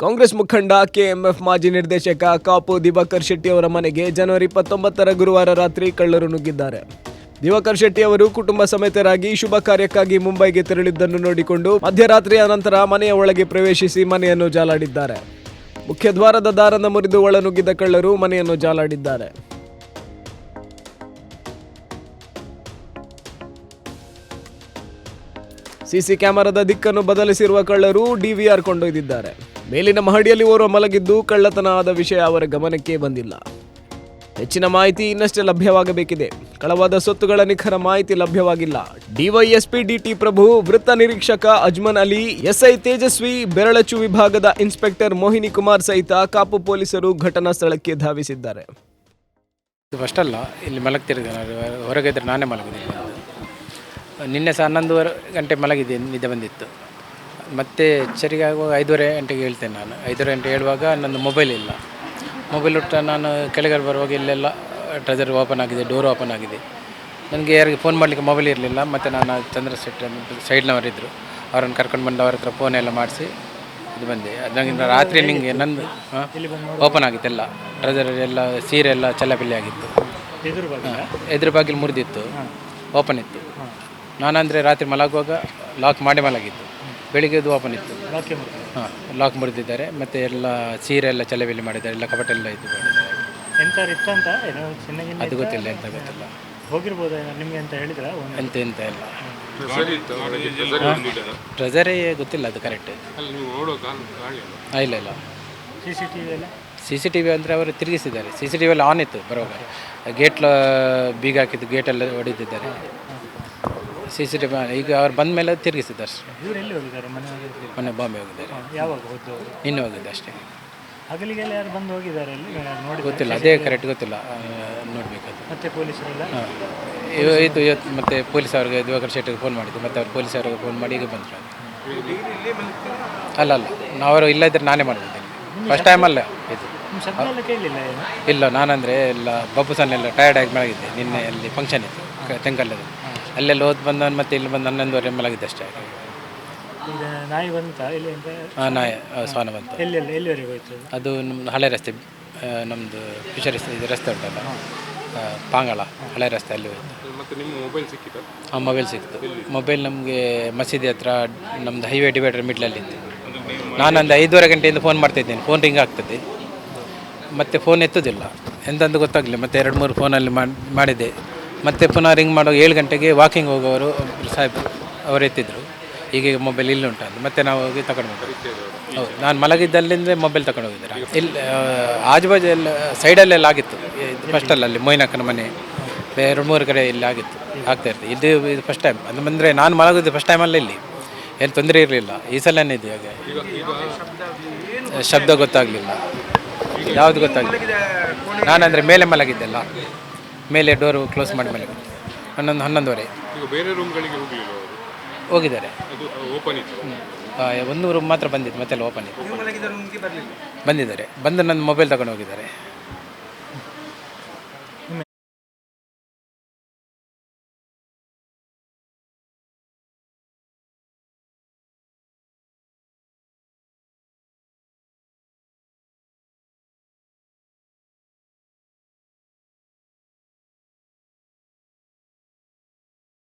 ಕಾಂಗ್ರೆಸ್ ಮುಖಂಡ ಕೆಎಂಎಫ್ ಮಾಜಿ ನಿರ್ದೇಶಕ ಕಾಪು ದಿವಾಕರ್ ಶೆಟ್ಟಿ ಅವರ ಮನೆಗೆ ಜನವರಿ 19ರ ಗುರುವಾರ ರಾತ್ರಿ ಕಳ್ಳರು ನುಗ್ಗಿದ್ದಾರೆ. ದಿವಾಕರ್ ಶೆಟ್ಟಿ ಅವರು ಕುಟುಂಬ ಸಮೇತರಾಗಿ ಶುಭ ಕಾರ್ಯಕ್ಕಾಗಿ ಮುಂಬೈಗೆ ತೆರಳಿದ್ದನ್ನು ನೋಡಿಕೊಂಡು ಮಧ್ಯರಾತ್ರಿಯ ನಂತರ ಮನೆಯ ಒಳಗೆ ಪ್ರವೇಶಿಸಿ ಮನೆಯನ್ನು ಜಾಲಾಡಿದ್ದಾರೆ. ಮುಖ್ಯ ದ್ವಾರದ ದಾರನ್ನು ಮುರಿದು ಒಳನುಗ್ಗಿದ ಕಳ್ಳರು ಮನೆಯನ್ನು ಜಾಲಾಡಿದ್ದಾರೆ. ಸಿಸಿ ಕ್ಯಾಮೆರಾದ ದಿಕ್ಕನ್ನು ಬದಲಿಸಿರುವ ಕಳ್ಳರು ಡಿವಿಆರ್ ಕೊಂಡೊಯ್ದಿದ್ದಾರೆ. ಮೇಲಿನ ಮಹಡಿಯಲ್ಲಿ ಓರ್ವ ಮಲಗಿದ್ದು ಕಳ್ಳತನ ಆದ ವಿಷಯ ಅವರ ಗಮನಕ್ಕೆ ಬಂದಿಲ್ಲ. ಹೆಚ್ಚಿನ ಮಾಹಿತಿ ಇನ್ನಷ್ಟೇ ಲಭ್ಯವಾಗಬೇಕಿದೆ. ಕಳವಾದ ಸೊತ್ತುಗಳ ನಿಖರ ಮಾಹಿತಿ ಲಭ್ಯವಾಗಿಲ್ಲ. ಡಿವೈಎಸ್ಪಿ ಡಿಟಿ ಪ್ರಭು, ವೃತ್ತ ನಿರೀಕ್ಷಕ ಅಜ್ಮನ್ ಅಲಿ, ಎಸ್ಐ ತೇಜಸ್ವಿ, ಬೆರಳಚು ವಿಭಾಗದ ಇನ್ಸ್ಪೆಕ್ಟರ್ ಮೋಹಿನಿ ಕುಮಾರ್ ಸಹಿತ ಕಾಪು ಪೊಲೀಸರು ಘಟನಾ ಸ್ಥಳಕ್ಕೆ ಧಾವಿಸಿದ್ದಾರೆ. ಫಸ್ಟ್ ಅಲ್ಲ, ಇಲ್ಲಿ ಮಲಗ್ತಿರೋದು ಹೊರಗೆ ಇದ್ರೆ ನಾನೇ ಮಲಗಿದ್ದೀನಿ. ನಿನ್ನೆ ಸಹ 11 ಗಂಟೆ ಮಲಗಿದೆ, ನಿದ್ದೆ ಬಂದಿತ್ತು. ಮತ್ತೆ ಎಚ್ಚರಿಕೆ ಆಗುವಾಗ 5:30 ಗಂಟೆಗೆ ಹೇಳ್ತೇನೆ. ನಾನು 5:30 ಗಂಟೆ ಹೇಳುವಾಗ ನನ್ನ ಮೊಬೈಲ್ ಇಲ್ಲ. ಮೊಬೈಲ್ ಹುಟ್ಟು ನಾನು ಕೆಳಗಡೆ ಬರುವಾಗ ಇಲ್ಲೆಲ್ಲ ಟ್ರೆಜರ್ ಓಪನ್ ಆಗಿದೆ, ಡೋರ್ ಓಪನ್ ಆಗಿದೆ. ನನಗೆ ಯಾರಿಗೆ ಫೋನ್ ಮಾಡಲಿಕ್ಕೆ ಮೊಬೈಲ್ ಇರಲಿಲ್ಲ. ಮತ್ತು ನಾನು ಚಂದ್ರಶೆಟ್ಟಿ ಸೈಡ್ನವರಿದ್ದರು, ಅವರನ್ನು ಕರ್ಕೊಂಡು ಬಂದು ಅವ್ರ ಹತ್ರ ಫೋನ್ ಎಲ್ಲ ಮಾಡಿಸಿ ಇದು ಬಂದೆ. ನನಗೆ ರಾತ್ರಿ ನಿಮಗೆ ನಂದು ಓಪನ್ ಆಗಿತ್ತು, ಎಲ್ಲ ಟ್ರೆಜರ್ ಎಲ್ಲ ಸೀರೆ ಎಲ್ಲ ಚೆಲ್ಲಪಿಲ್ಲಿ ಆಗಿತ್ತು. ಎದುರು ಬಾಗಿಲು ಮುರಿದಿತ್ತು, ಓಪನ್ ಇತ್ತು. ನಾನಂದರೆ ರಾತ್ರಿ ಮಲಗುವಾಗ ಲಾಕ್ ಮಾಡಿ ಮಲಗಿದ್ದು, ಬೆಳಿಗ್ಗೆ ಅದು ಓಪನ್ ಇತ್ತು. ಲಾಕ್ ಮುರಿದಿದ್ದಾರೆ. ಮತ್ತು ಎಲ್ಲ ಸೀರೆ ಎಲ್ಲ ಚೆಲ್ಲಬಿಲ್ಲಿ ಮಾಡಿದ್ದಾರೆ, ಎಲ್ಲ ಕಪಟೆಲ್ಲ ಇದು ಮಾಡಿದ್ದಾರೆ. ಅದು ಗೊತ್ತಿಲ್ಲ, ಎಂತ ಗೊತ್ತಿಲ್ಲ. ಹೋಗಿರ್ಬೋದು ನಿಮಗೆ ಅಂತ ಹೇಳಿದ್ರೆ ಎಂತ ಇಲ್ಲ. ಟ್ರೆಜರೇ ಗೊತ್ತಿಲ್ಲ, ಅದು ಕರೆಕ್ಟ್ ಇಲ್ಲ. CCTV ಅಂದರೆ ಅವರು ತಿರುಗಿಸಿದ್ದಾರೆ. CCTV ಎಲ್ಲ ಆನ್ ಇತ್ತು ಬರುವಾಗ. ಗೇಟ್ ಬೀಗ ಹಾಕಿದ್ದು, ಗೇಟೆಲ್ಲ ಹೊಡಿತಿದ್ದಾರೆ. CCTV ಈಗ ಅವ್ರು ಬಂದ ಮೇಲೆ ತಿರುಗಿಸಿದ್ದಾರೆ. ಮೊನ್ನೆ ಬಾಂಬೆ ಹೋಗಿದ್ದಾರೆ. ಯಾವಾಗ ಹೋದ್ದು? ಇನ್ನೂ ಹೋಗಿದ್ದೆ ಅಷ್ಟೇ. ಹಗಲಿಗೆಲ್ಲ ಯಾರು ಬಂದು ಹೋಗಿದ್ದಾರೆ ಅಲ್ಲಿ ನೋಡಿ? ಗೊತ್ತಿಲ್ಲ, ಅದೇ ಕರೆಕ್ಟ್ ಗೊತ್ತಿಲ್ಲ, ನೋಡಬೇಕದು. ಮತ್ತೆ ಪೊಲೀಸರೆಲ್ಲ ಇದು ಇವತ್ತು ಮತ್ತೆ ಪೊಲೀಸ್ ಅವ್ರಿಗೆ ದಿವಾಕರ್ ಶೆಟ್ಟಿಗೆ ಫೋನ್ ಮಾಡಿದ್ದು. ಮತ್ತು ಅವ್ರು ಪೊಲೀಸ್ ಅವ್ರಿಗೆ ಫೋನ್ ಮಾಡಿ ಈಗ ಬಂದರು. ಅಲ್ಲ ನಾವು ಇಲ್ಲ ಇದ್ರೆ ನಾನೇ ಮಾಡಿದ್ದೀನಿ. ಫಸ್ಟ್ ಟೈಮ್ ಅಲ್ಲ ಇದು. ಇಲ್ಲ, ನಾನಂದರೆ ಎಲ್ಲ ಬಬ್ಬುಸನ್ನೆಲ್ಲ ಟಯರ್ಡ್ ಆಗಿ ಮಲಗಿದ್ದೆ. ನಿನ್ನೆ ಅಲ್ಲಿ ಫಂಕ್ಷನ್ ಇತ್ತು ತೆಂಗಲ್ಲದು, ಅಲ್ಲೆಲ್ಲ ಓದ್ ಬಂದವನು. ಮತ್ತೆ ಇಲ್ಲಿ ಬಂದು 11:30 ಮಲಗಿದ್ದೆ ಅಷ್ಟೇ. ನಾಯಿ ಬಂತ ಇಲ್ಲಿ? ನಾಯಿ ಸ್ವಾನ ಬಂತು. ಎಲ್ಲಿವರೆಗೆ ಹೋಯ್ತು? ಅದು ನಮ್ಮದು ಹಳೆ ರಸ್ತೆ, ನಮ್ಮದು ಫಿಶರೀಸ್ ಇದು ರಸ್ತೆ ಉಂಟಲ್ಲ, ಪಾಂಗಳ ಹಳೆ ರಸ್ತೆ, ಅಲ್ಲಿ ಹೋಯ್ತು. ಮೊಬೈಲ್ ಸಿಕ್ತು. ಮೊಬೈಲ್ ನಮಗೆ ಮಸೀದಿ ಹತ್ರ ನಮ್ಮದು ಹೈವೇ ಡಿವೈಡರ್ ಮಿಡ್ಲಲ್ಲಿತ್ತು. ನಾನೊಂದು 5:30 ಗಂಟೆಯಿಂದ ಫೋನ್ ಮಾಡ್ತಾಯಿದ್ದೇನೆ. ಫೋನ್ ರಿಂಗ್ ಆಗ್ತದೆ, ಮತ್ತು ಫೋನ್ ಎತ್ತೋದಿಲ್ಲ, ಎಂತಂದು ಗೊತ್ತಾಗಲಿಲ್ಲ. ಮತ್ತು 2-3 ಫೋನಲ್ಲಿ ಮಾಡಿದ್ದೆ. ಮತ್ತು ಪುನಃ ರಿಂಗ್ ಮಾಡುವಾಗ 7 ಗಂಟೆಗೆ ವಾಕಿಂಗ್ ಹೋಗೋರು ಸಾಹೇಬ್ ಅವರು ಎತ್ತಿದ್ರು. ಈಗ ಮೊಬೈಲ್ ಇಲ್ಲಿ ಉಂಟು ಅಂತ ಮತ್ತೆ ನಾವು ಹೋಗಿ ತಗೊಂಡು ಬಂದ್ವಿ. ಹೌದು, ನಾನು ಮಲಗಿದ್ದಲ್ಲಿಂದ ಮೊಬೈಲ್ ತಗೊಂಡು ಹೋಗಿದ್ದಾರೆ. ಇಲ್ಲಿ ಆಜುಬಾಜು ಎಲ್ಲ ಸೈಡಲ್ಲೆಲ್ಲ ಆಗಿತ್ತು. ಫಸ್ಟಲ್ಲಿ ಮೊಯ್ನಕ್ಕನ ಮನೆ 2-3 ಕಡೆ ಇಲ್ಲಿ ಆಗ್ತಾಯಿರ್ತದೆ. ಇದು ಫಸ್ಟ್ ಟೈಮ್ ಅದು ಬಂದರೆ, ನಾನು ಮಲಗಿದ್ದು ಫಸ್ಟ್ ಟೈಮಲ್ಲಿ. ಇಲ್ಲಿ ಏನು ತೊಂದರೆ ಇರಲಿಲ್ಲ. ಈ ಸಲನೇ ಇದು ಹಾಗೆ ಶಬ್ದ ಗೊತ್ತಾಗಲಿಲ್ಲ, ಯಾವುದು ಗೊತ್ತಾಗಲಿಲ್ಲ. ನಾನಂದರೆ ಮೇಲೆ ಮಲಗಿದ್ದೆಲ್ಲ, ಮೇಲೆ ಡೋರು ಕ್ಲೋಸ್ ಮಾಡಿ ಮಲಗಿದ್ದು. 11:30 ಹೋಗಿದ್ದಾರೆ. ಒಂದು ರೂಮ್ ಮಾತ್ರ ಬಂದಿತ್ತು, ಮತ್ತೆಲ್ಲ ಓಪನ್ ಇತ್ತು. ಬಂದಿದ್ದಾರೆ, ಬಂದು ನನ್ನ ಮೊಬೈಲ್ ತಗೊಂಡು ಹೋಗಿದ್ದಾರೆ.